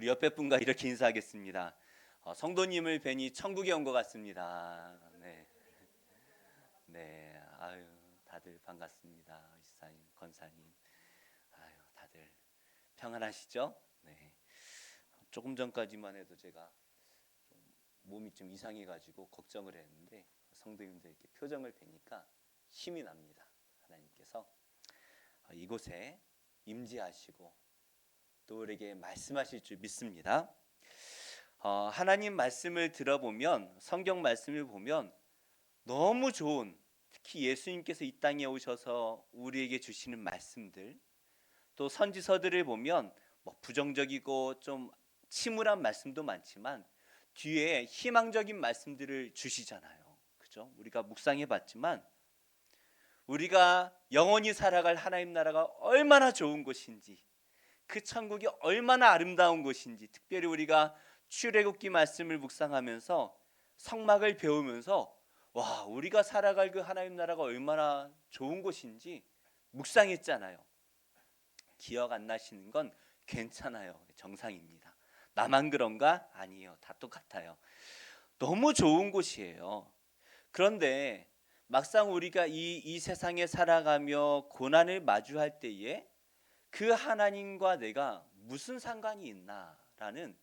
우리 옆에 분과 이렇게 인사하겠습니다. 성도님을 뵈니 천국에 온 것 같습니다. 네, 네, 아유, 다들 반갑습니다. 이사님, 권사님, 아유, 다들 평안하시죠? 네, 조금 전까지만 해도 제가 좀 몸이 좀 이상해가지고 걱정을 했는데 성도님들 이렇게 표정을 뵈니까 힘이 납니다. 하나님께서 이곳에 임재하시고 또 우리에게 말씀하실 줄 믿습니다. 하나님 말씀을 들어보면, 성경 말씀을 보면 너무 좋은, 특히 예수님께서 이 땅에 오셔서 우리에게 주시는 말씀들, 또 선지서들을 보면 뭐 부정적이고 좀 침울한 말씀도 많지만 뒤에 희망적인 말씀들을 주시잖아요. 그죠? 우리가 묵상해 봤지만 우리가 영원히 살아갈 하나님 나라가 얼마나 좋은 곳인지, 그 천국이 얼마나 아름다운 곳인지, 특별히 우리가 출애굽기 말씀을 묵상하면서 성막을 배우면서 와, 우리가 살아갈 그 하나님 나라가 얼마나 좋은 곳인지 묵상했잖아요. 기억 안 나시는 건 괜찮아요. 정상입니다. 나만 그런가? 아니에요. 다 똑같아요. 너무 좋은 곳이에요. 그런데 막상 우리가 이 세상에 살아가며 고난을 마주할 때에 그 하나님과 내가 무슨 상관이 있나라는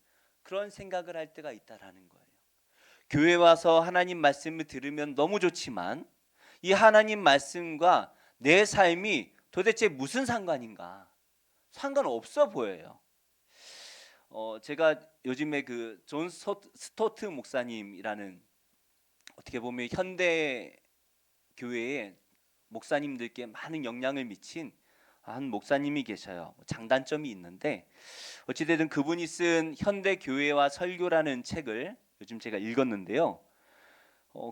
그런 생각을 할 때가 있다라는 거예요. 교회 와서 하나님 말씀을 들으면 너무 좋지만 이 하나님 말씀과 내 삶이 도대체 무슨 상관인가? 상관없어 보여요. 제가 요즘에 그 존 스토트 목사님이라는, 어떻게 보면 현대 교회에 목사님들께 많은 영향을 미친 한 목사님이 계셔요. 장단점이 있는데 어찌되든 그분이 쓴 현대 교회와 설교라는 책을 요즘 제가 읽었는데요.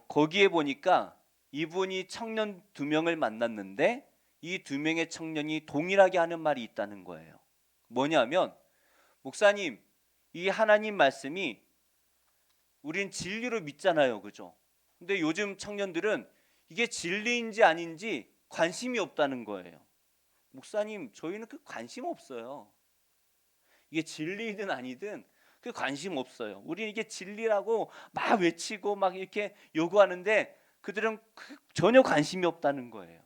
거기에 보니까 이분이 청년 두 명을 만났는데 이 두 명의 청년이 동일하게 하는 말이 있다는 거예요. 뭐냐면, 목사님, 이 하나님 말씀이 우린 진리로 믿잖아요. 그죠? 근데 요즘 청년들은 이게 진리인지 아닌지 관심이 없다는 거예요. 목사님, 저희는 그 관심 없어요. 이게 진리든 아니든 그 관심 없어요. 우리는 이게 진리라고 막 외치고 막 이렇게 요구하는데 그들은 전혀 관심이 없다는 거예요.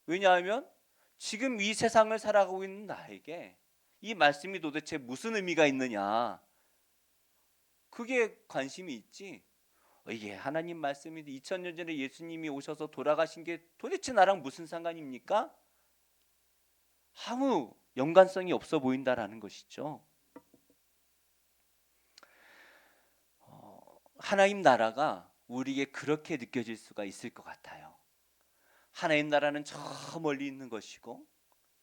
왜냐하면 지금 이 세상을 살아가고 있는 나에게 이 말씀이 도대체 무슨 의미가 있느냐, 그게 관심이 있지, 이게 하나님 말씀인데 2000년 전에 예수님이 오셔서 돌아가신 게 도대체 나랑 무슨 상관입니까? 아무 연관성이 없어 보인다라는 것이죠. 하나님 나라가 우리에게 그렇게 느껴질 수가 있을 것 같아요. 하나님 나라는 저 멀리 있는 것이고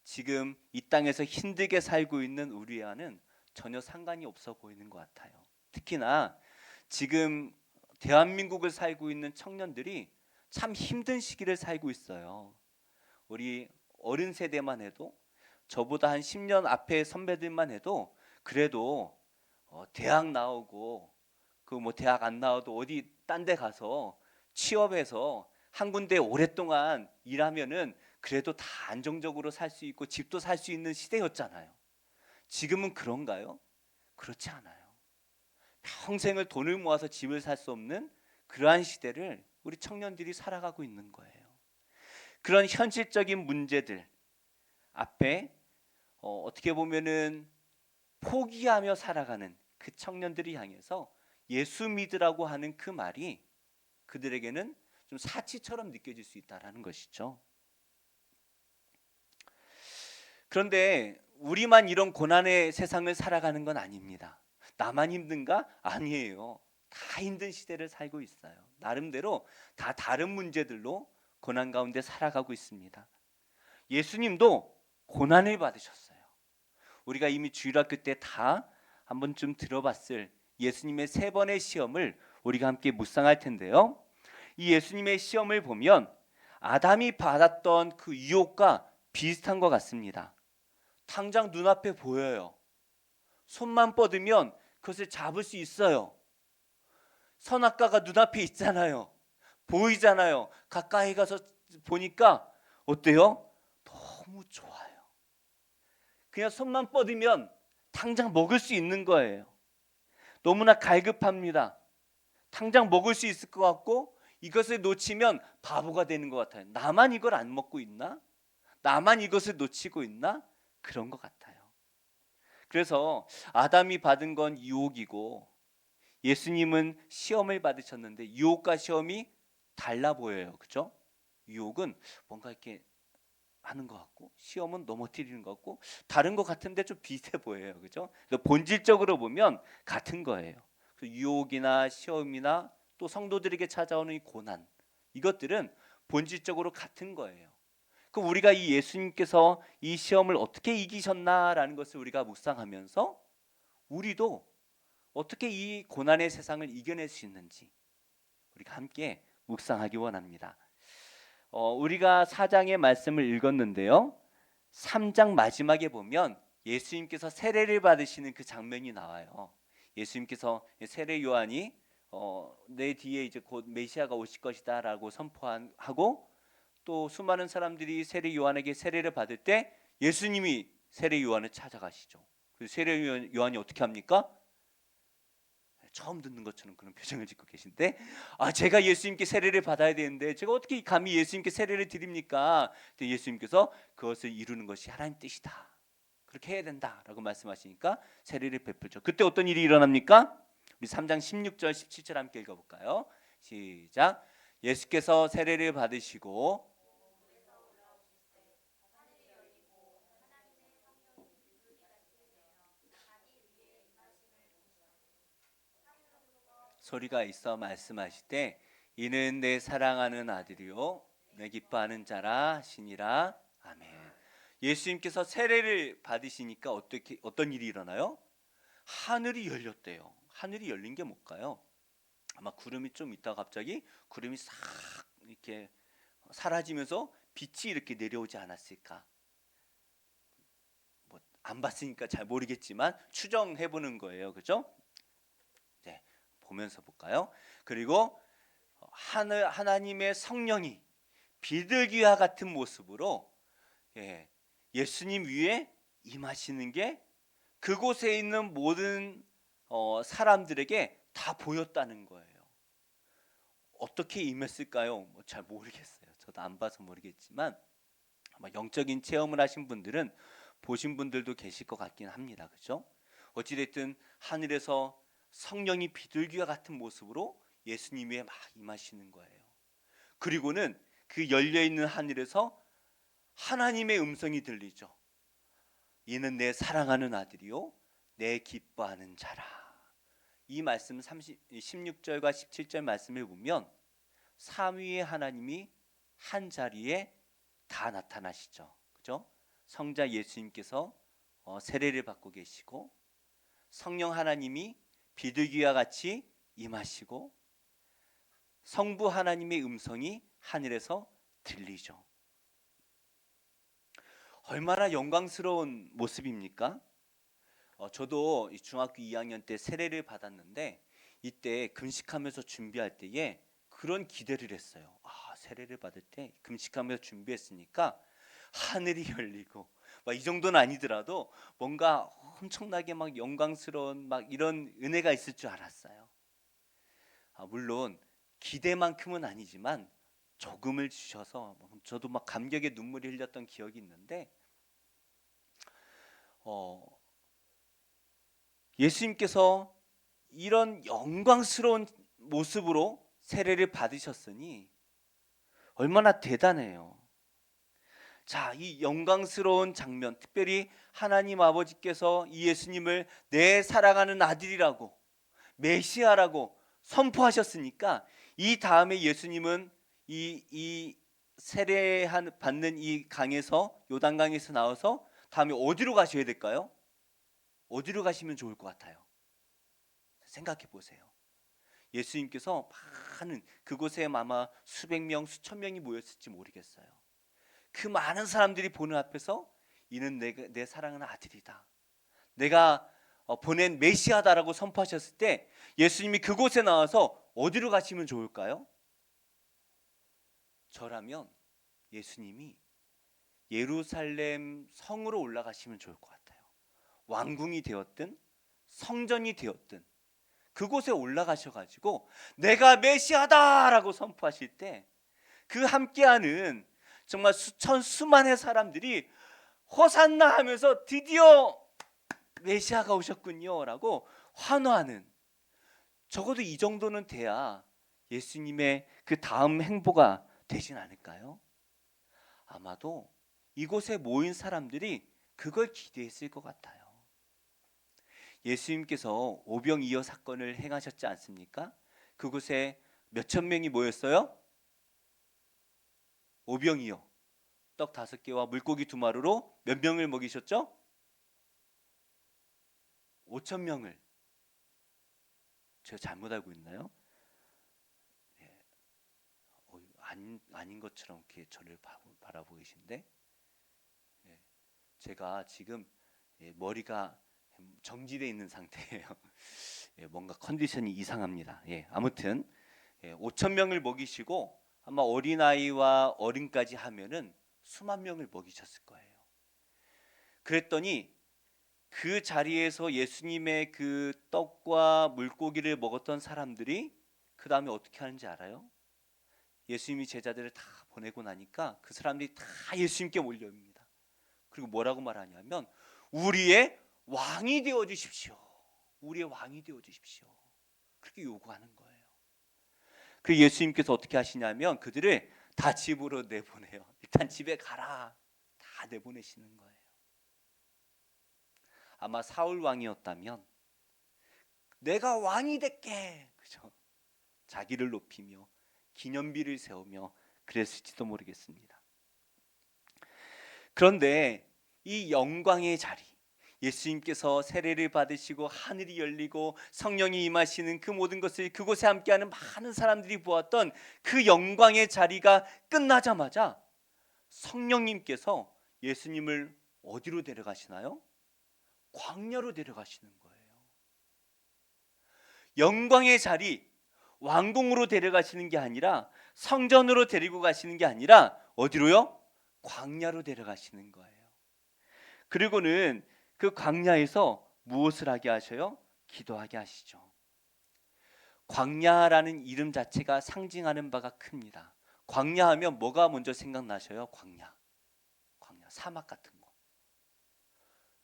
지금 이 땅에서 힘들게 살고 있는 우리와는 전혀 상관이 없어 보이는 것 같아요. 특히나 지금 대한민국을 살고 있는 청년들이 참 힘든 시기를 살고 있어요. 우리 어른 세대만 해도, 저보다 한 10년 앞에 선배들만 해도 그래도 대학 나오고 그 뭐 대학 안 나와도 어디 딴 데 가서 취업해서 한 군데 오랫동안 일하면은 그래도 다 안정적으로 살 수 있고 집도 살 수 있는 시대였잖아요. 지금은 그런가요? 그렇지 않아요. 평생을 돈을 모아서 집을 살 수 없는 그러한 시대를 우리 청년들이 살아가고 있는 거예요. 그런 현실적인 문제들 앞에 어떻게 보면은 포기하며 살아가는 그 청년들이 향해서 예수 믿으라고 하는 그 말이 그들에게는 좀 사치처럼 느껴질 수 있다라는 것이죠. 그런데 우리만 이런 고난의 세상을 살아가는 건 아닙니다. 나만 힘든가? 아니에요. 다 힘든 시대를 살고 있어요. 나름대로 다 다른 문제들로 고난 가운데 살아가고 있습니다. 예수님도 고난을 받으셨어요. 우리가 이미 주일학교 때 다 한 번쯤 들어봤을 예수님의 3번의 시험을 우리가 함께 묵상할 텐데요. 이 예수님의 시험을 보면 아담이 받았던 그 유혹과 비슷한 것 같습니다. 당장 눈앞에 보여요. 손만 뻗으면 그것을 잡을 수 있어요. 선악과가 눈앞에 있잖아요. 보이잖아요. 가까이 가서 보니까 어때요? 너무 좋아요. 그냥 손만 뻗으면 당장 먹을 수 있는 거예요. 너무나 갈급합니다. 당장 먹을 수 있을 것 같고 이것을 놓치면 바보가 되는 것 같아요. 나만 이걸 안 먹고 있나? 나만 이것을 놓치고 있나? 그런 것 같아요. 그래서 아담이 받은 건 유혹이고 예수님은 시험을 받으셨는데 유혹과 시험이 달라 보여요. 그죠? 유혹은 뭔가 이렇게 하는 것 같고 시험은 넘어뜨리는 것 같고 다른 것 같은데 좀 비슷해 보여요. 그죠? 그래서 본질적으로 보면 같은 거예요. 유혹이나 시험이나 또 성도들에게 찾아오는 이 고난, 이것들은 본질적으로 같은 거예요. 그 우리가 이 예수님께서 이 시험을 어떻게 이기셨나라는 것을 우리가 묵상하면서 우리도 어떻게 이 고난의 세상을 이겨낼 수 있는지 우리가 함께 묵상하기 원합니다. 우리가 4장의 말씀을 읽었는데요. 3장 마지막에 보면 예수님께서 세례를 받으시는 그 장면이 나와요. 예수님께서 세례 요한이 내 뒤에 이제 곧 메시아가 오실 것이다라고 선포하고 또 수많은 사람들이 세례 요한에게 세례를 받을 때 예수님이 세례 요한을 찾아가시죠. 그 세례 요한이 어떻게 합니까? 처음 듣는 것처럼 그런 표정을 짓고 계신데 제가 예수님께 세례를 받아야 되는데 제가 어떻게 감히 예수님께 세례를 드립니까? 예수님께서 그것을 이루는 것이 하나님 뜻이다. 그렇게 해야 된다라고 말씀하시니까 세례를 베풀죠. 그때 어떤 일이 일어납니까? 우리 3장 16절 17절 함께 읽어볼까요? 시작. 예수께서 세례를 받으시고 소리가 있어 말씀하시되 이는 내 사랑하는 아들이요 내 기뻐하는 자라 하시니라. 아멘. 예수님께서 세례를 받으시니까 어떤 일이 일어나요? 하늘이 열렸대요. 하늘이 열린 게 뭘까요? 아마 구름이 좀 있다가 갑자기 구름이 싹 이렇게 사라지면서 빛이 이렇게 내려오지 않았을까? 뭐 안 봤으니까 잘 모르겠지만 추정해 보는 거예요. 그죠? 네, 보면서 볼까요? 그리고 하나님의 성령이 비둘기와 같은 모습으로 예수님 위에 임하시는 게 그곳에 있는 모든 사람들에게 다 보였다는 거예요. 어떻게 임했을까요? 잘 모르겠어요. 저도 안 봐서 모르겠지만 아마 영적인 체험을 하신 분들은 보신 분들도 계실 것 같긴 합니다. 그죠? 어찌됐든 하늘에서 성령이 비둘기와 같은 모습으로 예수님 위에 막 임하시는 거예요. 그리고는 그 열려있는 하늘에서 하나님의 음성이 들리죠. 이는 내 사랑하는 아들이요 내 기뻐하는 자라. 이 말씀 16절과 17절 말씀을 보면 삼위의 하나님이 한 자리에 다 나타나시죠. 그죠? 성자 예수님께서 세례를 받고 계시고 성령 하나님이 비둘기와 같이 임하시고 성부 하나님의 음성이 하늘에서 들리죠. 얼마나 영광스러운 모습입니까? 저도 중학교 2학년 때 세례를 받았는데 이때 금식하면서 준비할 때에 그런 기대를 했어요. 세례를 받을 때 금식하면서 준비했으니까 하늘이 열리고 막 이 정도는 아니더라도 뭔가 엄청나게 막 영광스러운 막 이런 은혜가 있을 줄 알았어요. 물론 기대만큼은 아니지만 조금을 주셔서 저도 막 감격의 눈물이 흘렸던 기억이 있는데 예수님께서 이런 영광스러운 모습으로 세례를 받으셨으니 얼마나 대단해요. 자, 이 영광스러운 장면, 특별히 하나님 아버지께서 이 예수님을 내 사랑하는 아들이라고 메시아라고 선포하셨으니까 이 다음에 예수님은 이 세례 받는 이 강에서 요단강에서 나와서 다음에 어디로 가셔야 될까요? 어디로 가시면 좋을 것 같아요? 생각해 보세요. 예수님께서 많은 그곳에 아마 수백 명, 수천 명이 모였을지 모르겠어요. 그 많은 사람들이 보는 앞에서 이는 내 사랑하는 아들이다. 내가 보낸 메시아다라고 선포하셨을 때 예수님이 그곳에 나와서 어디로 가시면 좋을까요? 저라면 예수님이 예루살렘 성으로 올라가시면 좋을 것 같아요. 왕궁이 되었든 성전이 되었든 그곳에 올라가셔가지고 내가 메시아다라고 선포하실 때 그 함께하는 정말 수만의 사람들이 호산나 하면서 드디어 메시아가 오셨군요 라고 환호하는, 적어도 이 정도는 돼야 예수님의 그 다음 행보가 되진 않을까요? 아마도 이곳에 모인 사람들이 그걸 기대했을 것 같아요. 예수님께서 오병이어 사건을 행하셨지 않습니까? 그곳에 몇천 명이 모였어요? 오병이어 떡 5개와 물고기 2마리로 몇 명을 먹이셨죠? 5천 명을. 제가 잘못 알고 있나요? 예. 아닌 것처럼 이렇게 저를 바라보고 계신데, 예. 제가 지금 머리가 정지되어 있는 상태예요. 예, 뭔가 컨디션이 이상합니다. 예, 아무튼 5천 명을 먹이시고 아마 어린아이와 어른까지 하면은 수만 명을 먹이셨을 거예요. 그랬더니 그 자리에서 예수님의 그 떡과 물고기를 먹었던 사람들이 그 다음에 어떻게 하는지 알아요? 예수님이 제자들을 다 보내고 나니까 그 사람들이 다 예수님께 몰려옵니다. 그리고 뭐라고 말하냐면 우리의 왕이 되어 주십시오. 우리의 왕이 되어 주십시오. 그렇게 요구하는 거예요. 그 예수님께서 어떻게 하시냐면 그들을 다 집으로 내보내요. 일단 집에 가라. 다 내보내시는 거예요. 아마 사울 왕이었다면 내가 왕이 될게, 그죠? 자기를 높이며 기념비를 세우며 그랬을지도 모르겠습니다. 그런데 이 영광의 자리, 예수님께서 세례를 받으시고 하늘이 열리고 성령이 임하시는 그 모든 것을 그곳에 함께하는 많은 사람들이 보았던 그 영광의 자리가 끝나자마자 성령님께서 예수님을 어디로 데려가시나요? 광야로 데려가시는 거예요. 영광의 자리, 왕궁으로 데려가시는 게 아니라 성전으로 데리고 가시는 게 아니라 어디로요? 광야로 데려가시는 거예요. 그리고는 그 광야에서 무엇을 하게 하셔요? 기도하게 하시죠. 광야라는 이름 자체가 상징하는 바가 큽니다. 광야하면 뭐가 먼저 생각나셔요? 광야 사막 같은 거.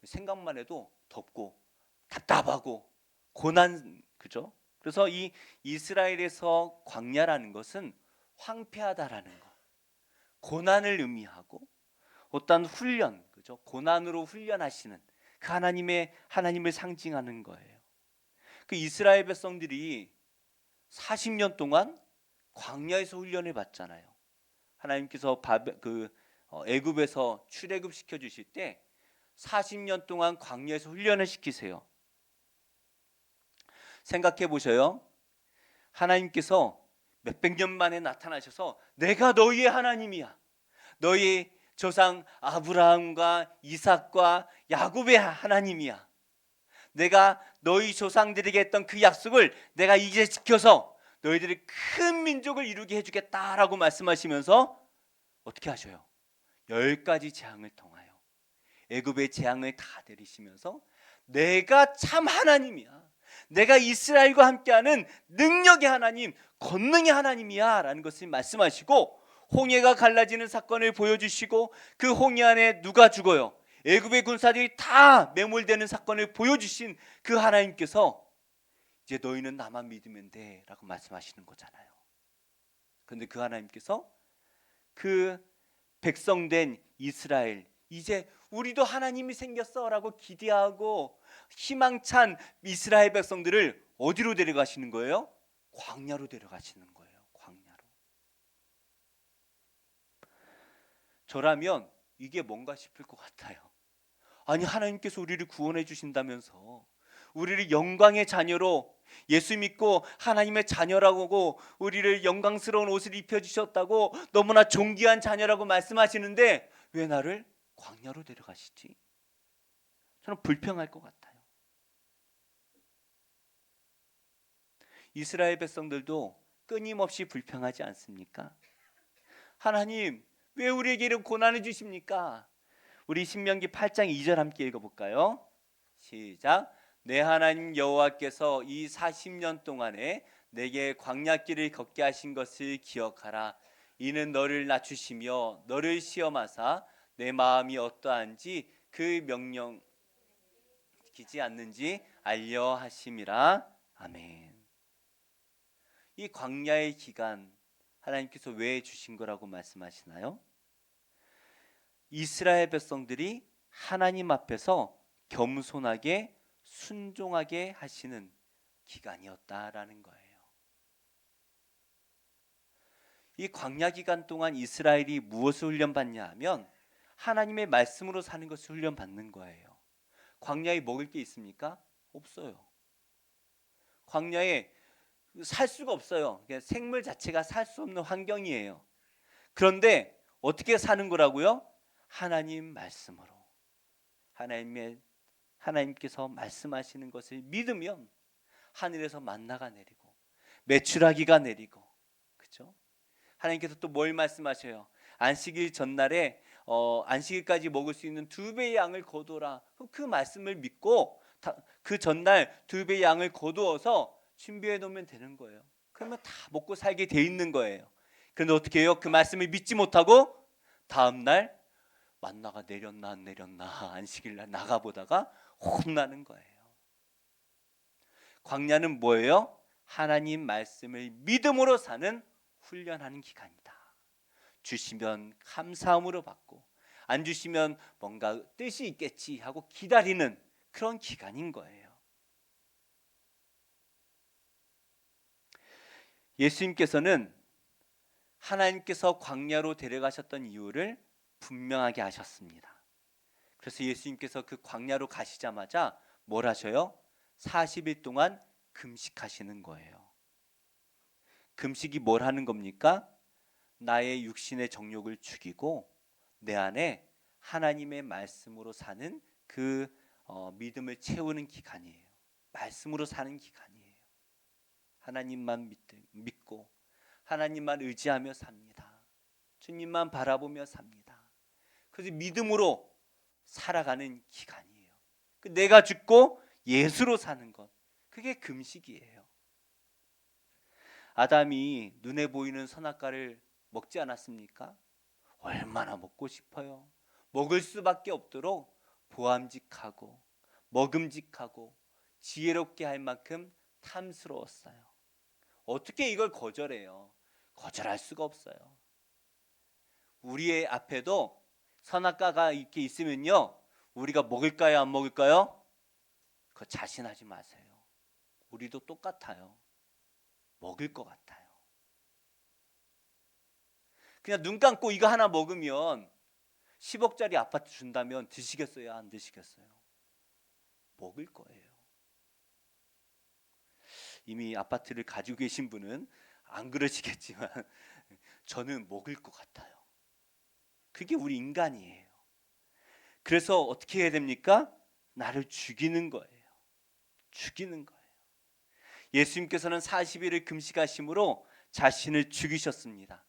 생각만 해도 덥고 답답하고 고난, 그죠? 그래서 이 이스라엘에서 광야라는 것은 황폐하다라는 거, 고난을 의미하고 어떤 훈련, 그죠? 고난으로 훈련하시는 그 하나님을 상징하는 거예요. 그 이스라엘 백성들이 40년 동안 광야에서 훈련을 받잖아요. 하나님께서 애굽에서 출애굽 시켜 주실 때 40년 동안 광야에서 훈련을 시키세요. 생각해 보셔요. 하나님께서 몇백 년 만에 나타나셔서 내가 너희의 하나님이야. 너희 조상 아브라함과 이삭과 야곱의 하나님이야. 내가 너희 조상들에게 했던 그 약속을 내가 이제 지켜서 너희들이 큰 민족을 이루게 해주겠다라고 말씀하시면서 어떻게 하셔요? 10가지 재앙을 통하여 애굽의 재앙을 다 내리시면서 내가 참 하나님이야, 내가 이스라엘과 함께하는 능력의 하나님, 권능의 하나님이야 라는 것을 말씀하시고 홍해가 갈라지는 사건을 보여주시고 그 홍해 안에 누가 죽어요? 애굽의 군사들이 다 매몰되는 사건을 보여주신 그 하나님께서 이제 너희는 나만 믿으면 돼 라고 말씀하시는 거잖아요. 그런데 그 하나님께서 그 백성된 이스라엘, 이제 우리도 하나님이 생겼어 라고 기대하고 희망찬 이스라엘 백성들을 어디로 데려가시는 거예요? 광야로 데려가시는 거예요. 광야로. 저라면 이게 뭔가 싶을 것 같아요. 아니, 하나님께서 우리를 구원해 주신다면서, 우리를 영광의 자녀로, 예수 믿고 하나님의 자녀라고 우리를 영광스러운 옷을 입혀주셨다고 너무나 존귀한 자녀라고 말씀하시는데 왜 나를 광야로 데려가시지? 저는 불평할 것 같아요. 이스라엘 백성들도 끊임없이 불평하지 않습니까? 하나님, 왜 우리에게 이런 고난을 주십니까? 우리 신명기 8장 2절 함께 읽어볼까요? 시작. 내 하나님 여호와께서 이 40년 동안에 내게 광야길을 걷게 하신 것을 기억하라. 이는 너를 낮추시며 너를 시험하사 내 마음이 어떠한지 그 명령 지키지 않는지 알려 하심이라. 아멘. 이 광야의 기간 하나님께서 왜 주신 거라고 말씀하시나요? 이스라엘 백성들이 하나님 앞에서 겸손하게 순종하게 하시는 기간이었다라는 거예요. 이 광야 기간 동안 이스라엘이 무엇을 훈련받냐 하면 하나님의 말씀으로 사는 것을 훈련받는 거예요. 광야에 먹을 게 있습니까? 없어요. 광야에 살 수가 없어요. 생물 자체가 살 수 없는 환경이에요. 그런데 어떻게 사는 거라고요? 하나님 말씀으로. 하나님께서 말씀하시는 것을 믿으면 하늘에서 만나가 내리고 메추라기가 내리고, 그렇죠? 하나님께서 또 뭘 말씀하셔요? 안식일 전날에 안식일까지 먹을 수 있는 2배의 양을 거두어라. 그 말씀을 믿고 그 전날 2배의 양을 거두어서 준비해 놓으면 되는 거예요. 그러면 다 먹고 살게 돼 있는 거예요. 그런데 어떻게 해요? 그 말씀을 믿지 못하고 다음날 만나가 내렸나 안 내렸나 안식일날 나가보다가 혼나는 거예요. 광야는 뭐예요? 하나님 말씀을 믿음으로 사는 훈련하는 기간이다. 주시면 감사함으로 받고 안 주시면 뭔가 뜻이 있겠지 하고 기다리는 그런 기간인 거예요. 예수님께서는 하나님께서 광야로 데려가셨던 이유를 분명하게 하셨습니다. 그래서 예수님께서 그 광야로 가시자마자 뭘 하셔요? 40일 동안 금식하시는 거예요. 금식이 뭘 하는 겁니까? 나의 육신의 정욕을 죽이고 내 안에 하나님의 말씀으로 사는 그 믿음을 채우는 기간이에요. 말씀으로 사는 기간이에요. 하나님만 믿고 하나님만 의지하며 삽니다. 주님만 바라보며 삽니다. 그래서 믿음으로 살아가는 기간이에요. 내가 죽고 예수로 사는 것, 그게 금식이에요. 아담이 눈에 보이는 선악과를 먹지 않았습니까? 얼마나 먹고 싶어요. 먹을 수밖에 없도록 보암직하고 먹음직하고 지혜롭게 할 만큼 탐스러웠어요. 어떻게 이걸 거절해요? 거절할 수가 없어요. 우리의 앞에도 선악과가 이렇게 있으면요, 우리가 먹을까요 안 먹을까요? 그거 자신하지 마세요. 우리도 똑같아요. 먹을 것 같아요. 그냥 눈 감고 이거 하나 먹으면 10억짜리 아파트 준다면 드시겠어요? 안 드시겠어요? 먹을 거예요. 이미 아파트를 가지고 계신 분은 안 그러시겠지만 저는 먹을 것 같아요. 그게 우리 인간이에요. 그래서 어떻게 해야 됩니까? 나를 죽이는 거예요. 죽이는 거예요. 예수님께서는 40일을 금식하심으로 자신을 죽이셨습니다.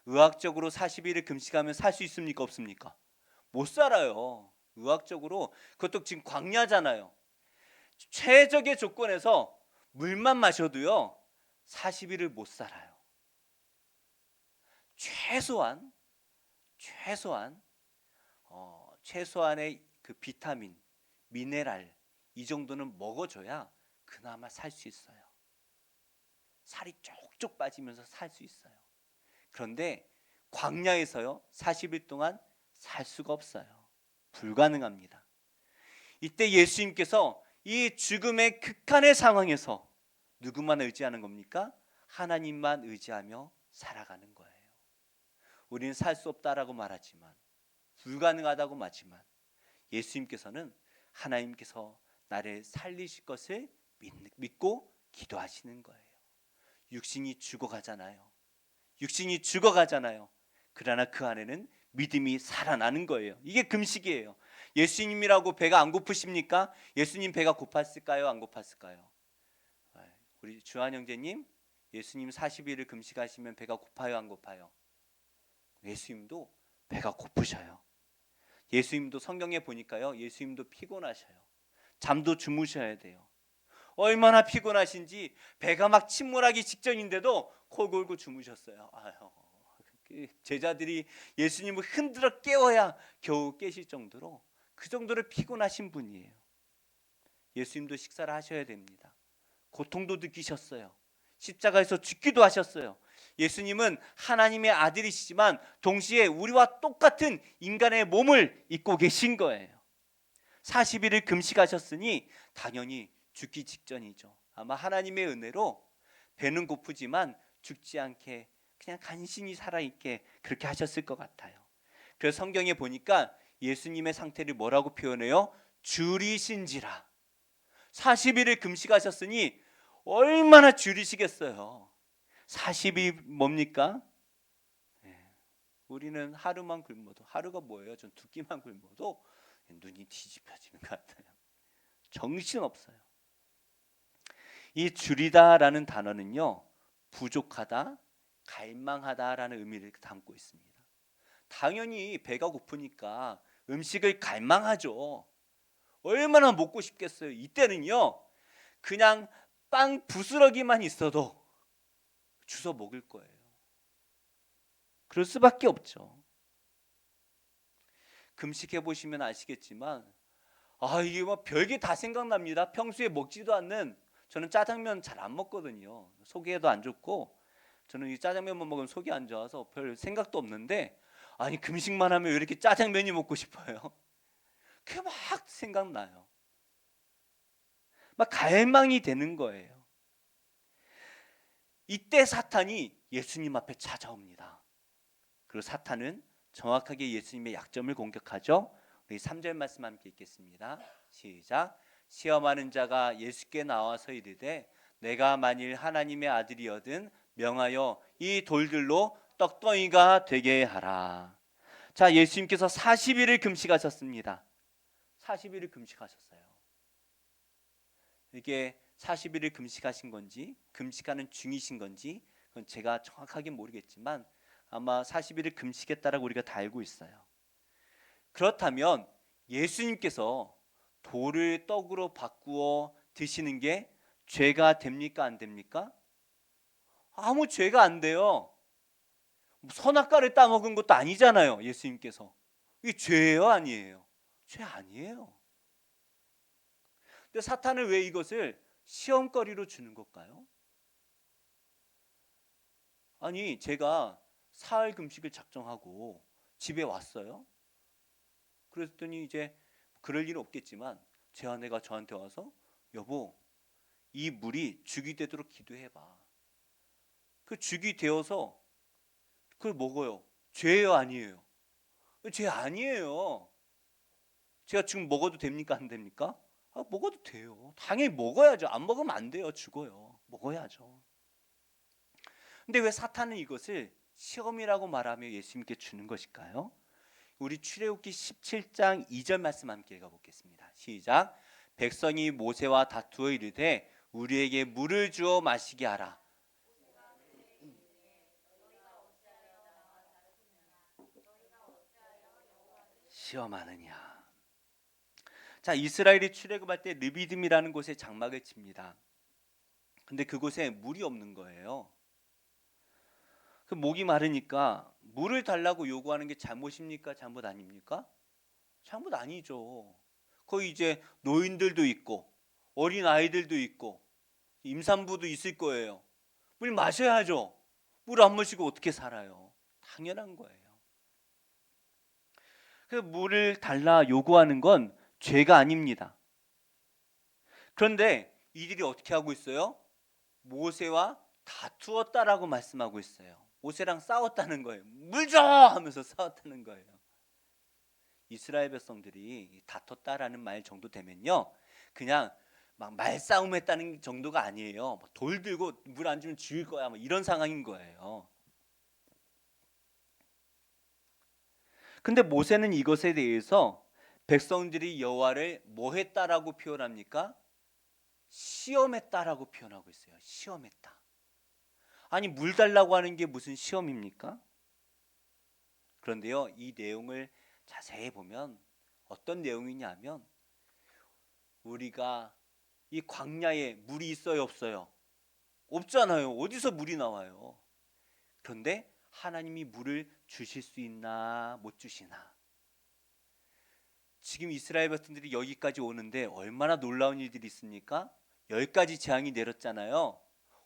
의학적으로 40일을 금식하면 살 수 있습니까? 없습니까? 못 살아요. 의학적으로. 그것도 지금 광야잖아요. 최적의 조건에서 물만 마셔도요 40일을 못 살아요. 최소한의 그 비타민, 미네랄 이 정도는 먹어줘야 그나마 살 수 있어요. 살이 쪽쪽 빠지면서 살 수 있어요. 그런데 광야에서요 40일 동안 살 수가 없어요. 불가능합니다. 이때 예수님께서 이 죽음의 극한의 상황에서 누구만 의지하는 겁니까? 하나님만 의지하며 살아가는 거예요. 우리는 살 수 없다라고 말하지만, 불가능하다고 말하지만, 예수님께서는 하나님께서 나를 살리실 것을 믿고 기도하시는 거예요. 육신이 죽어가잖아요. 그러나 그 안에는 믿음이 살아나는 거예요. 이게 금식이에요. 예수님이라고 배가 안 고프십니까? 예수님 배가 고팠을까요? 안 고팠을까요? 우리 주한 형제님, 예수님 40일을 금식하시면 배가 고파요? 안 고파요? 예수님도 배가 고프셔요. 예수님도 성경에 보니까요, 예수님도 피곤하셔요. 잠도 주무셔야 돼요. 얼마나 피곤하신지 배가 막 침몰하기 직전인데도 코 골고 주무셨어요. 아유, 제자들이 예수님을 흔들어 깨워야 겨우 깨실 정도로 그 정도로 피곤하신 분이에요. 예수님도 식사를 하셔야 됩니다. 고통도 느끼셨어요. 십자가에서 죽기도 하셨어요. 예수님은 하나님의 아들이시지만 동시에 우리와 똑같은 인간의 몸을 입고 계신 거예요. 40일을 금식하셨으니 당연히 죽기 직전이죠. 아마 하나님의 은혜로 배는 고프지만 죽지 않게 그냥 간신히 살아있게 그렇게 하셨을 것 같아요. 그래서 성경에 보니까 예수님의 상태를 뭐라고 표현해요? 줄이신지라. 40일을 금식하셨으니 얼마나 줄이시겠어요. 40이 뭡니까? 우리는 하루만 굶어도, 하루가 뭐예요? 전 두 끼만 굶어도 눈이 뒤집혀지는 것 같아요. 정신없어요. 이 줄이다라는 단어는요, 부족하다, 갈망하다라는 의미를 담고 있습니다. 당연히 배가 고프니까 음식을 갈망하죠. 얼마나 먹고 싶겠어요. 이때는요, 그냥 빵 부스러기만 있어도 주워 먹을 거예요. 그럴 수밖에 없죠. 금식해 보시면 아시겠지만, 이게 뭐 별게 다 생각납니다. 평소에 먹지도 않는, 저는 짜장면 잘 안 먹거든요. 속에도 안 좋고, 저는 이 짜장면만 먹으면 속이 안 좋아서 별 생각도 없는데, 아니 금식만 하면 왜 이렇게 짜장면이 먹고 싶어요? 그게 막 생각나요. 막 갈망이 되는 거예요. 이때 사탄이 예수님 앞에 찾아옵니다. 그리고 사탄은 정확하게 예수님의 약점을 공격하죠. 우리 3절 말씀 함께 읽겠습니다. 시작. 시험하는 자가 예수께 나와서 이르되 내가 만일 하나님의 아들이거든 명하여 이 돌들로 떡덩이가 되게 하라. 자, 예수님께서 40일을 금식하셨습니다. 40일을 금식하셨어요. 이게 40일을 금식하신 건지 금식하는 중이신 건지 그건 제가 정확하게 모르겠지만 아마 40일을 금식했다라고 우리가 다 알고 있어요. 그렇다면 예수님께서 돌을 떡으로 바꾸어 드시는 게 죄가 됩니까 안 됩니까? 아무 죄가 안 돼요. 선악과를 따먹은 것도 아니잖아요. 예수님께서. 이게 죄예요 아니에요? 죄 아니에요. 근데 사탄은 왜 이것을 시험거리로 주는 걸까요? 아니 제가 사흘 금식을 작정하고 집에 왔어요. 그랬더니 이제 그럴 일은 없겠지만 제 아내가 저한테 와서 여보 이 물이 죽이 되도록 기도해봐. 그 죽이 되어서 그걸 먹어요. 죄예요 아니에요? 죄 아니에요. 제가 지금 먹어도 됩니까 안 됩니까? 먹어도 돼요. 당연히 먹어야죠. 안 먹으면 안 돼요. 죽어요. 먹어야죠. 근데 왜 사탄은 이것을 시험이라고 말하며 예수님께 주는 것일까요? 우리 출애굽기 17장 2절 말씀 함께 읽어보겠습니다. 시작. 백성이 모세와 다투어 이르되 우리에게 물을 주어 마시게 하라. 시험하느냐. 자, 이스라엘이 출애굽할 때 르비딤이라는 곳에 장막을 칩니다. 근데 그곳에 물이 없는 거예요. 그 목이 마르니까 물을 달라고 요구하는 게 잘못입니까? 잘못 아닙니까? 잘못 아니죠. 거기 이제 노인들도 있고 어린 아이들도 있고 임산부도 있을 거예요. 물 마셔야죠. 물 안 마시고 어떻게 살아요? 당연한 거예요. 그 물을 달라 요구하는 건 죄가 아닙니다. 그런데 이들이 어떻게 하고 있어요? 모세와 다투었다라고 말씀하고 있어요. 모세랑 싸웠다는 거예요. 물 줘! 하면서 싸웠다는 거예요. 이스라엘 백성들이 다퉜다라는 말 정도 되면요, 그냥 막 말싸움 했다는 정도가 아니에요. 돌 들고 물 안 주면 죽일 거야, 뭐 이런 상황인 거예요. 근데 모세는 이것에 대해서 백성들이 여호와를 뭐 했다라고 표현합니까? 시험했다라고 표현하고 있어요. 시험했다. 아니 물 달라고 하는 게 무슨 시험입니까? 그런데요, 이 내용을 자세히 보면 어떤 내용이냐면 우리가 이 광야에 물이 있어요, 없어요? 없잖아요. 어디서 물이 나와요? 그런데 하나님이 물을 주실 수 있나 못 주시나? 지금 이스라엘 백성들이 여기까지 오는데 얼마나 놀라운 일들이 있습니까? 10가지 재앙이 내렸잖아요.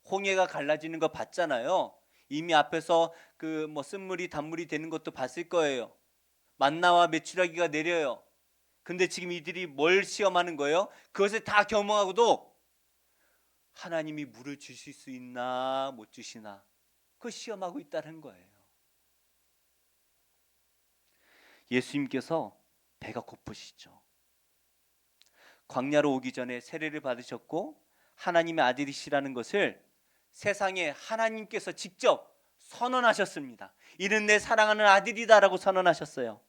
홍해가 갈라지는 거 봤잖아요. 이미 앞에서 그 쓴물이 단물이 되는 것도 봤을 거예요. 만나와 메추라기가 내려요. 근데 지금 이들이 뭘 시험하는 거예요? 그것을 다 경험하고도 하나님이 물을 주실 수 있나 못 주시나, 그걸 시험하고 있다는 거예요. 예수님께서 배가 고프시죠. 광야로 오기 전에 세례를 받으셨고 하나님의 아들이시라는 것을 세상에 하나님께서 직접 선언하셨습니다. 이는 내 사랑하는 아들이다라고 선언하셨어요.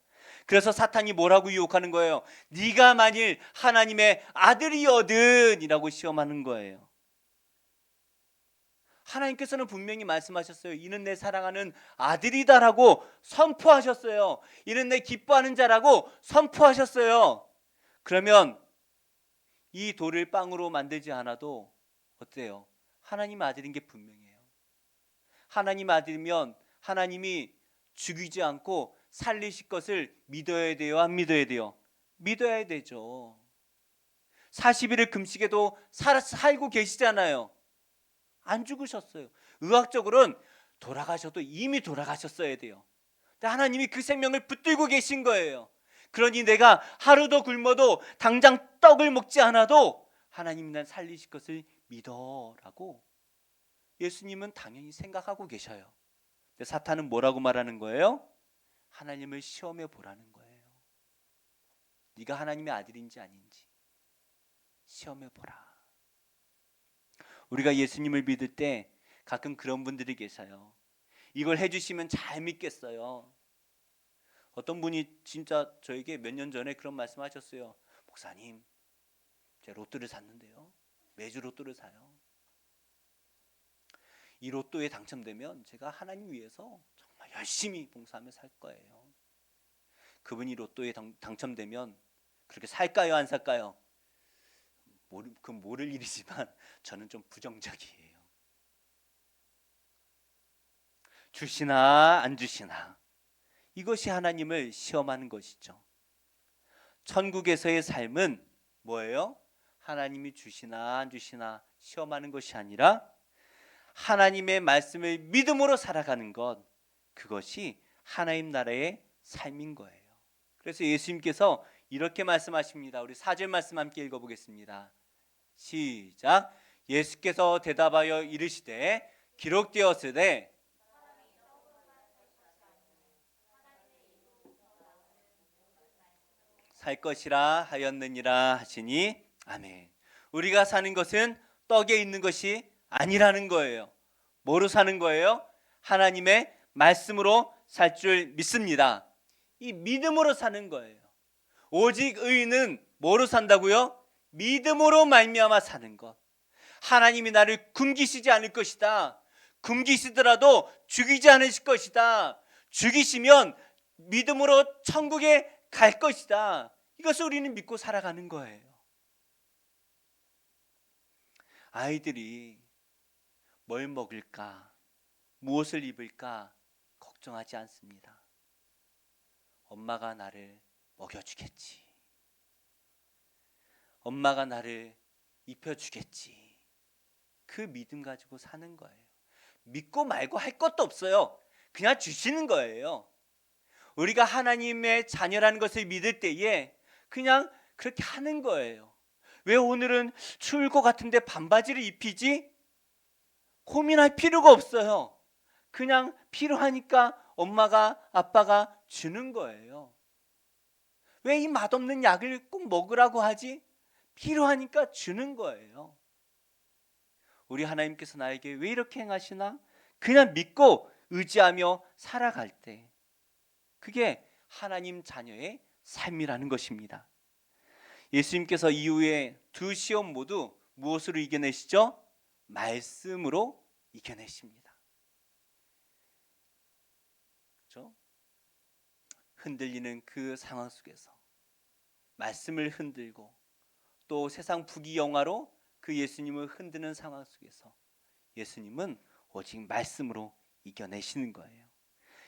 그래서 사탄이 뭐라고 유혹하는 거예요? 네가 만일 하나님의 아들이거든 이라고 시험하는 거예요. 하나님께서는 분명히 말씀하셨어요. 이는 내 사랑하는 아들이다라고 선포하셨어요. 이는 내 기뻐하는 자라고 선포하셨어요. 그러면 이 돌을 빵으로 만들지 않아도 어때요? 하나님 아들인 게 분명해요. 하나님 아들이면 하나님이 죽이지 않고 살리실 것을 믿어야 돼요, 안 믿어야 돼요? 믿어야 되죠. 40일을 금식에도 살고 계시잖아요. 안 죽으셨어요. 의학적으로는 돌아가셔도 이미 돌아가셨어야 돼요. 근데 하나님이 그 생명을 붙들고 계신 거예요. 그러니 내가 하루도 굶어도 당장 떡을 먹지 않아도 하나님이 난 살리실 것을 믿어라고 예수님은 당연히 생각하고 계셔요. 근데 사탄은 뭐라고 말하는 거예요? 하나님을 시험해 보라는 거예요. 네가 하나님의 아들인지 아닌지 시험해 보라. 우리가 예수님을 믿을 때 가끔 그런 분들이 계셔요. 이걸 해주시면 잘 믿겠어요. 어떤 분이 진짜 저에게 몇 년 전에 그런 말씀하셨어요. 목사님, 제가 로또를 샀는데요. 매주 로또를 사요. 이 로또에 당첨되면 제가 하나님 위해서 정말 열심히 봉사하며 살 거예요. 그분이 로또에 당첨되면 그렇게 살까요, 안 살까요? 그건 모를 일이지만 저는 좀 부정적이에요. 주시나 안 주시나, 이것이 하나님을 시험하는 것이죠. 천국에서의 삶은 뭐예요? 하나님이 주시나 안 주시나 시험하는 것이 아니라 하나님의 말씀을 믿음으로 살아가는 것, 그것이 하나님 나라의 삶인 거예요. 그래서 예수님께서 이렇게 말씀하십니다. 우리 4절 말씀 함께 읽어보겠습니다. 시작. 예수께서 대답하여 이르시되 기록되었으되 살 것이라 하였느니라 하시니 아멘. 우리가 사는 것은 떡에 있는 것이 아니라는 거예요. 뭐로 사는 거예요? 하나님의 말씀으로 살 줄 믿습니다. 이 믿음으로 사는 거예요. 오직 의인은 뭐로 산다고요? 믿음으로 말미암아 사는 것. 하나님이 나를 굶기시지 않을 것이다. 굶기시더라도 죽이지 않으실 것이다. 죽이시면 믿음으로 천국에 갈 것이다. 이것을 우리는 믿고 살아가는 거예요. 아이들이 뭘 먹을까, 무엇을 입을까 걱정하지 않습니다. 엄마가 나를 먹여주겠지. 엄마가 나를 입혀주겠지. 그 믿음 가지고 사는 거예요. 믿고 말고 할 것도 없어요. 그냥 주시는 거예요. 우리가 하나님의 자녀라는 것을 믿을 때에 그냥 그렇게 하는 거예요. 왜 오늘은 추울 것 같은데 반바지를 입히지? 고민할 필요가 없어요. 그냥 필요하니까 엄마가 아빠가 주는 거예요. 왜 이 맛없는 약을 꼭 먹으라고 하지? 필요하니까 주는 거예요. 우리 하나님께서 나에게 왜 이렇게 행하시나? 그냥 믿고 의지하며 살아갈 때, 그게 하나님 자녀의 삶이라는 것입니다. 예수님께서 이후에 두 시험 모두 무엇으로 이겨내시죠? 말씀으로 이겨내십니다. 그렇죠? 흔들리는 그 상황 속에서 말씀을 흔들고 또 세상 부귀영화로 그 예수님을 흔드는 상황 속에서 예수님은 오직 말씀으로 이겨내시는 거예요.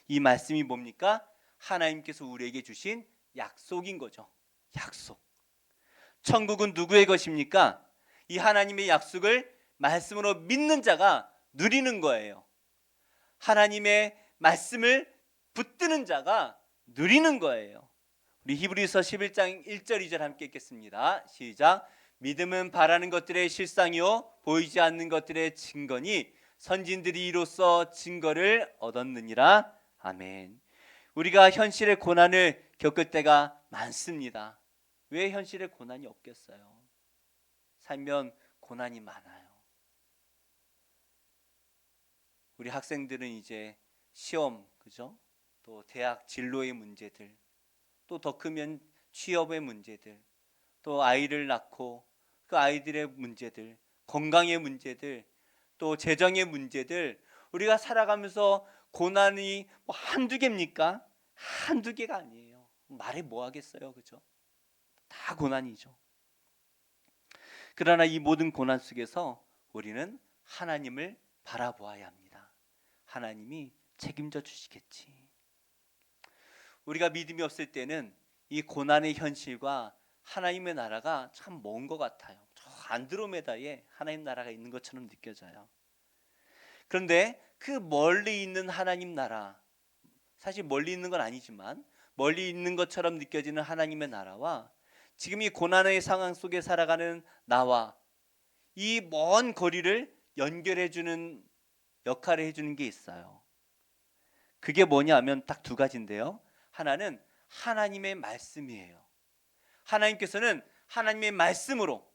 이 말씀이 뭡니까? 하나님께서 우리에게 주신 약속인 거죠. 약속. 천국은 누구의 것입니까? 이 하나님의 약속을 말씀으로 믿는 자가 누리는 거예요. 하나님의 말씀을 붙드는 자가 누리는 거예요. 우리 히브리서 11장 1절 2절 함께 읽겠습니다. 시작. 믿음은 바라는 것들의 실상이요 보이지 않는 것들의 증거니 선진들이 이로써 증거를 얻었느니라. 아멘. 우리가 현실의 고난을 겪을 때가 많습니다. 왜 현실의 고난이 없겠어요? 살면 고난이 많아요. 우리 학생들은 이제 시험, 그죠? 또 대학 진로의 문제들, 또 더 크면 취업의 문제들, 또 아이를 낳고 그 아이들의 문제들, 건강의 문제들, 또 재정의 문제들, 우리가 살아가면서 고난이 뭐 한두 개입니까? 한두 개가 아니에요. 말해 뭐 하겠어요, 그죠? 다 고난이죠. 그러나 이 모든 고난 속에서 우리는 하나님을 바라보아야 합니다. 하나님이 책임져 주시겠지. 우리가 믿음이 없을 때는 이 고난의 현실과 하나님의 나라가 참 먼 것 같아요. 저 안드로메다에 하나님 나라가 있는 것처럼 느껴져요. 그런데 그 멀리 있는 하나님 나라, 사실 멀리 있는 건 아니지만 멀리 있는 것처럼 느껴지는 하나님의 나라와 지금 이 고난의 상황 속에 살아가는 나와 이 먼 거리를 연결해주는 역할을 해주는 게 있어요. 그게 뭐냐 하면 딱 두 가지인데요. 하나는 하나님의 말씀이에요. 하나님께서는 하나님의 말씀으로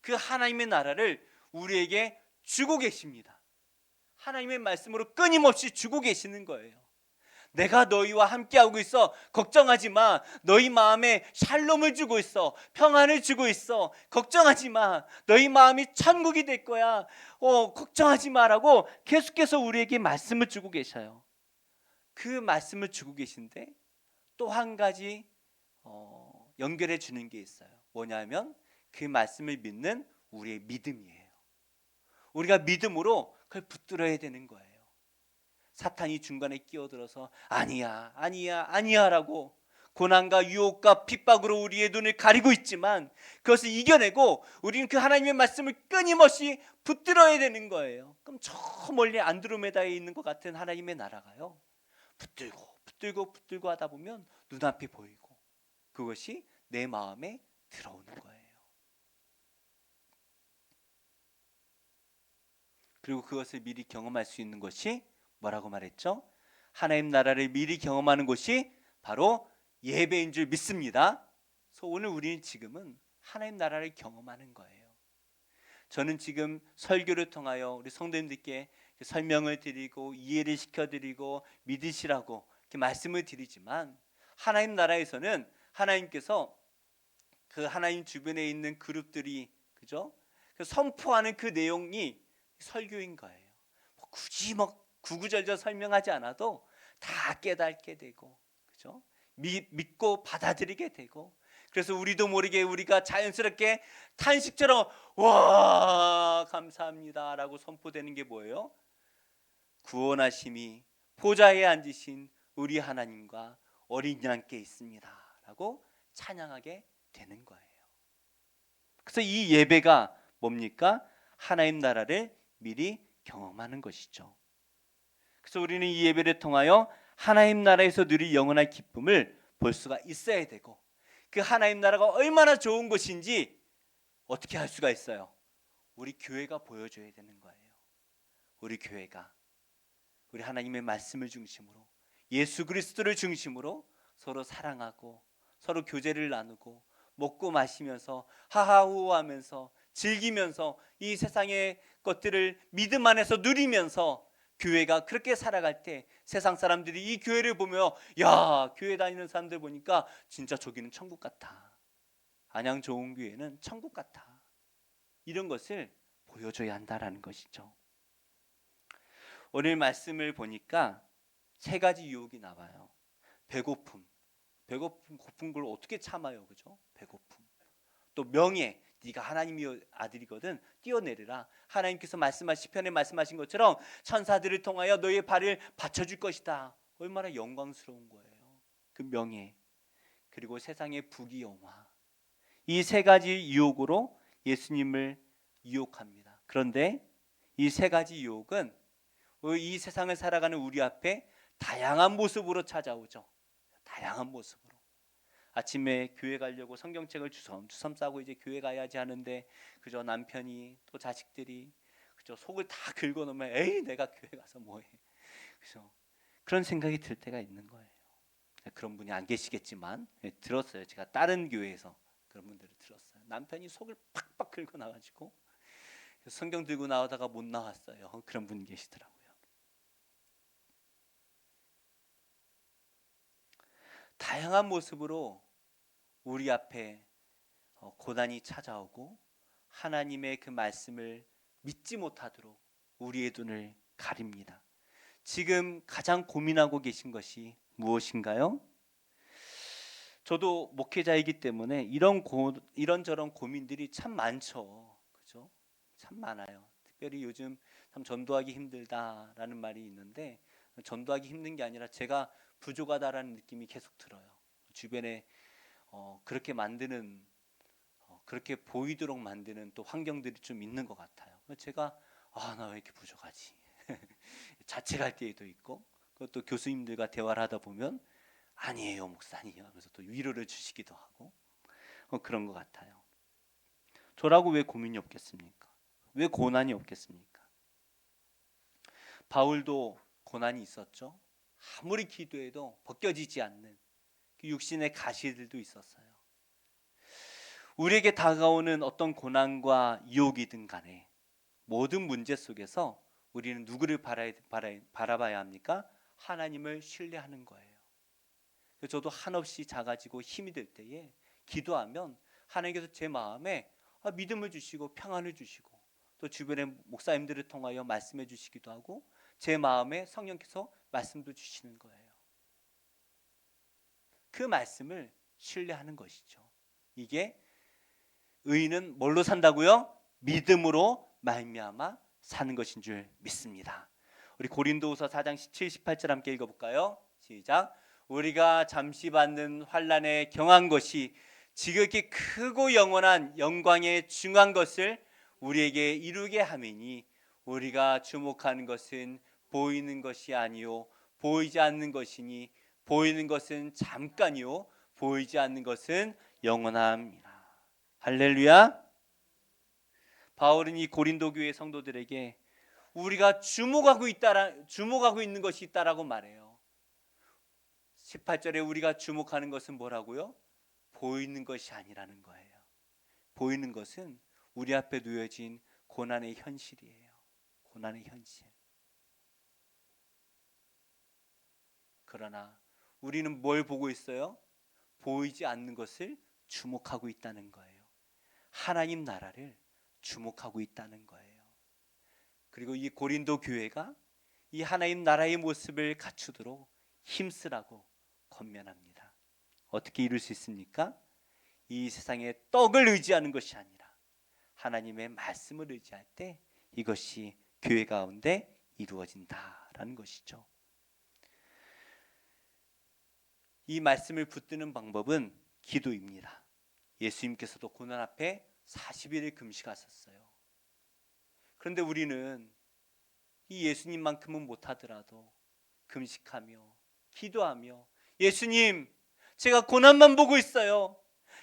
그 하나님의 나라를 우리에게 주고 계십니다. 하나님의 말씀으로 끊임없이 주고 계시는 거예요. 내가 너희와 함께하고 있어. 걱정하지 마. 너희 마음에 샬롬을 주고 있어. 평안을 주고 있어. 걱정하지 마. 너희 마음이 천국이 될 거야. 걱정하지 마라고 계속해서 우리에게 말씀을 주고 계셔요. 그 말씀을 주고 계신데 또 한 가지 연결해 주는 게 있어요. 뭐냐면 그 말씀을 믿는 우리의 믿음이에요. 우리가 믿음으로 그걸 붙들어야 되는 거예요. 사탄이 중간에 끼어들어서 아니야 아니야 아니야 라고 고난과 유혹과 핍박으로 우리의 눈을 가리고 있지만 그것을 이겨내고 우리는 그 하나님의 말씀을 끊임없이 붙들어야 되는 거예요. 그럼 저 멀리 안드로메다에 있는 것 같은 하나님의 나라가요, 붙들고 하다 보면 눈앞이 보이고 그것이 내 마음에 들어오는 거예요. 그리고 그것을 미리 경험할 수 있는 것이 뭐라고 말했죠? 하나님 나라를 미리 경험하는 곳이 바로 예배인 줄 믿습니다. 그래서 오늘 우리는 지금은 하나님 나라를 경험하는 거예요. 저는 지금 설교를 통하여 우리 성도님들께 설명을 드리고 이해를 시켜드리고 믿으시라고 이렇게 말씀을 드리지만 하나님 나라에서는 하나님께서 그 하나님 주변에 있는 그룹들이 그죠? 선포하는 그 내용이 설교인 거예요. 굳이 구구절절 설명하지 않아도 다 깨닫게 되고 그죠? 믿고 받아들이게 되고 그래서 우리도 모르게 우리가 자연스럽게 탄식처럼 와 감사합니다 라고 선포되는 게 뭐예요? 구원하심이 보좌에 앉으신 우리 하나님과 어린 양께 있습니다 라고 찬양하게 되는 거예요. 그래서 이 예배가 뭡니까? 하나님 나라를 미리 경험하는 것이죠. 그래서 우리는 이 예배를 통하여 하나님 나라에서 누릴 영원한 기쁨을 볼 수가 있어야 되고 그 하나님 나라가 얼마나 좋은 것인지 어떻게 할 수가 있어요? 우리 교회가 보여줘야 되는 거예요. 우리 교회가 우리 하나님의 말씀을 중심으로 예수 그리스도를 중심으로 서로 사랑하고 서로 교제를 나누고 먹고 마시면서 하하호호하면서 즐기면서 이 세상의 것들을 믿음 안에서 누리면서 교회가 그렇게 살아갈 때 세상 사람들이 이 교회를 보며 야 교회 다니는 사람들 보니까 진짜 저기는 천국 같아. 안양 좋은 교회는 천국 같아. 이런 것을 보여줘야 한다라는 것이죠. 오늘 말씀을 보니까 세 가지 유혹이 나와요. 배고픔, 고픈 걸 어떻게 참아요, 그죠? 배고픔. 또 명예, 네가 하나님의 아들이거든 뛰어내리라. 하나님께서 말씀하신 시편에 말씀하신 것처럼 천사들을 통하여 너의 발을 받쳐줄 것이다. 얼마나 영광스러운 거예요. 그 명예, 그리고 세상의 부귀영화, 이 세 가지 유혹으로 예수님을 유혹합니다. 그런데 이 세 가지 유혹은 이 세상을 살아가는 우리 앞에 다양한 모습으로 찾아오죠. 다양한 모습으로. 아침에 교회 가려고 성경책을 주섬주섬 싸고 이제 교회 가야지 하는데 그저 남편이 또 자식들이 그저 속을 다 긁어놓으면 에이 내가 교회 가서 뭐해. 그죠? 그런 생각이 들 때가 있는 거예요. 그런 분이 안 계시겠지만 들었어요. 제가 다른 교회에서 그런 분들을 들었어요. 남편이 속을 팍팍 긁어 나가지고 성경 들고 나오다가 못 나왔어요. 그런 분이 계시더라고요. 다양한 모습으로 우리 앞에 고난이 찾아오고 하나님의 그 말씀을 믿지 못하도록 우리의 눈을 가립니다. 지금 가장 고민하고 계신 것이 무엇인가요? 저도 목회자이기 때문에 이런저런 고민들이 참 많죠. 그죠? 참 많아요. 특별히 요즘 참 전도하기 힘들다라는 말이 있는데 전도하기 힘든 게 아니라 제가 부족하다라는 느낌이 계속 들어요. 주변에 그렇게 만드는 그렇게 보이도록 만드는 또 환경들이 좀 있는 것 같아요. 제가 나 왜 이렇게 부족하지? 자책할 때도 있고 또 교수님들과 대화를 하다 보면 아니에요 목사님 하면서 또 위로를 주시기도 하고 그런 것 같아요. 저라고 왜 고민이 없겠습니까? 왜 고난이 없겠습니까? 바울도 고난이 있었죠. 아무리 기도해도 벗겨지지 않는 그 육신의 가시들도 있었어요. 우리에게 다가오는 어떤 고난과 유혹이든 간에 모든 문제 속에서 우리는 누구를 바라봐야 합니까? 하나님을 신뢰하는 거예요. 저도 한없이 작아지고 힘이 들 때에 기도하면 하나님께서 제 마음에 믿음을 주시고 평안을 주시고 또 주변의 목사님들을 통하여 말씀해 주시기도 하고 제 마음에 성령께서 말씀도 주시는 거예요. 그 말씀을 신뢰하는 것이죠. 이게 의인은 뭘로 산다고요? 믿음으로 말미암아 사는 것인 줄 믿습니다. 우리 고린도후서 4장 17, 18절 함께 읽어볼까요? 시작. 우리가 잠시 받는 환난에 경한 것이 지극히 크고 영원한 영광에 중한 것을 우리에게 이루게 하매니 우리가 주목하는 것은 보이는 것이 아니요 보이지 않는 것이니 보이는 것은 잠깐이요 보이지 않는 것은 영원함이라. 할렐루야. 바울은 이 고린도 교회 성도들에게 우리가 주목하고 있는 것이 있다라고 말해요. 18절에 우리가 주목하는 것은 뭐라고요? 보이는 것이 아니라는 거예요. 보이는 것은 우리 앞에 놓여진 고난의 현실이에요. 고난의 현실. 그러나 우리는 뭘 보고 있어요? 보이지 않는 것을 주목하고 있다는 거예요. 하나님 나라를 주목하고 있다는 거예요. 그리고 이 고린도 교회가 이 하나님 나라의 모습을 갖추도록 힘쓰라고 권면합니다. 어떻게 이룰 수 있습니까? 이 세상의 떡을 의지하는 것이 아니라 하나님의 말씀을 의지할 때 이것이 교회 가운데 이루어진다라는 것이죠. 이 말씀을 붙드는 방법은 기도입니다. 예수님께서도 고난 앞에 40일을 금식하셨어요. 그런데 우리는 이 예수님만큼은 못하더라도 금식하며 기도하며 예수님 제가 고난만 보고 있어요.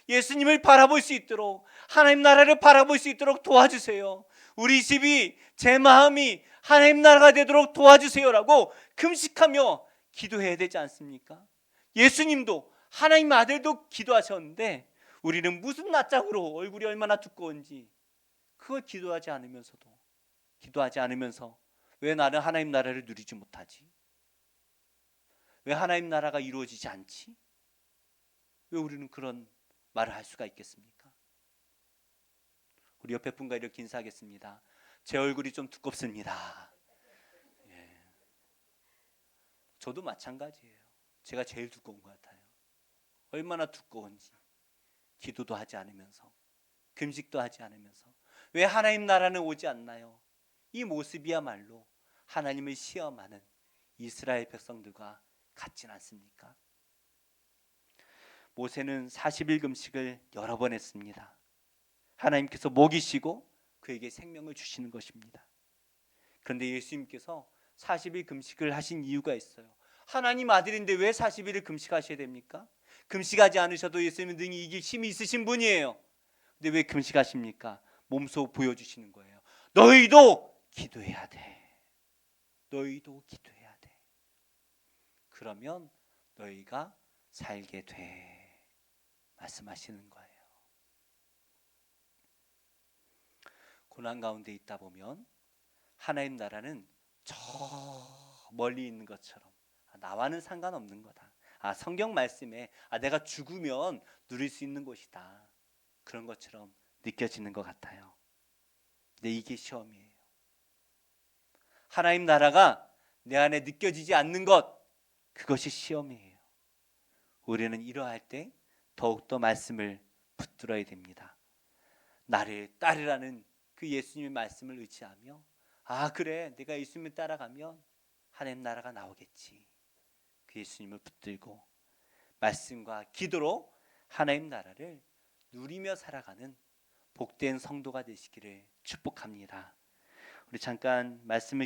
예수님을 바라볼 수 있도록 하나님 나라를 바라볼 수 있도록 도와주세요. 우리 집이 제 마음이 하나님 나라가 되도록 도와주세요라고 금식하며 기도해야 되지 않습니까? 예수님도 하나님 아들도 기도하셨는데 우리는 무슨 낯짝으로 얼굴이 얼마나 두꺼운지 그걸 기도하지 않으면서 왜 나는 하나님 나라를 누리지 못하지? 왜 하나님 나라가 이루어지지 않지? 왜 우리는 그런 말을 할 수가 있겠습니까? 우리 옆에 분과 이렇게 인사하겠습니다. 제 얼굴이 좀 두껍습니다. 예. 저도 마찬가지예요. 제가 제일 두꺼운 것 같아요. 얼마나 두꺼운지 기도도 하지 않으면서 금식도 하지 않으면서 왜 하나님 나라는 오지 않나요? 이 모습이야말로 하나님을 시험하는 이스라엘 백성들과 같진 않습니까? 모세는 40일 금식을 여러 번 했습니다. 하나님께서 먹이시고 그에게 생명을 주시는 것입니다. 그런데 예수님께서 40일 금식을 하신 이유가 있어요. 하나님 아들인데 왜 40일을 금식하셔야 됩니까? 금식하지 않으셔도 예수님은 능히 이길 힘이 있으신 분이에요. 근데 왜 금식하십니까? 몸소 보여주시는 거예요. 너희도 기도해야 돼. 너희도 기도해야 돼. 그러면 너희가 살게 돼. 말씀하시는 거예요. 고난 가운데 있다 보면 하나님 나라는 저 멀리 있는 것처럼 나와는 상관없는 거다. 성경 말씀에 내가 죽으면 누릴 수 있는 곳이다. 그런 것처럼 느껴지는 것 같아요. 근데 이게 시험이에요. 하나님 나라가 내 안에 느껴지지 않는 것, 그것이 시험이에요. 우리는 이러할 때 더욱더 말씀을 붙들어야 됩니다. 나를 따르라는 그 예수님의 말씀을 의지하며 그래, 내가 예수님을 따라가면 하나님 나라가 나오겠지. 그 예수님을 붙들고 말씀과 기도로 하나님 나라를 누리며 살아가는 복된 성도가 되시기를 축복합니다. 우리 잠깐 말씀을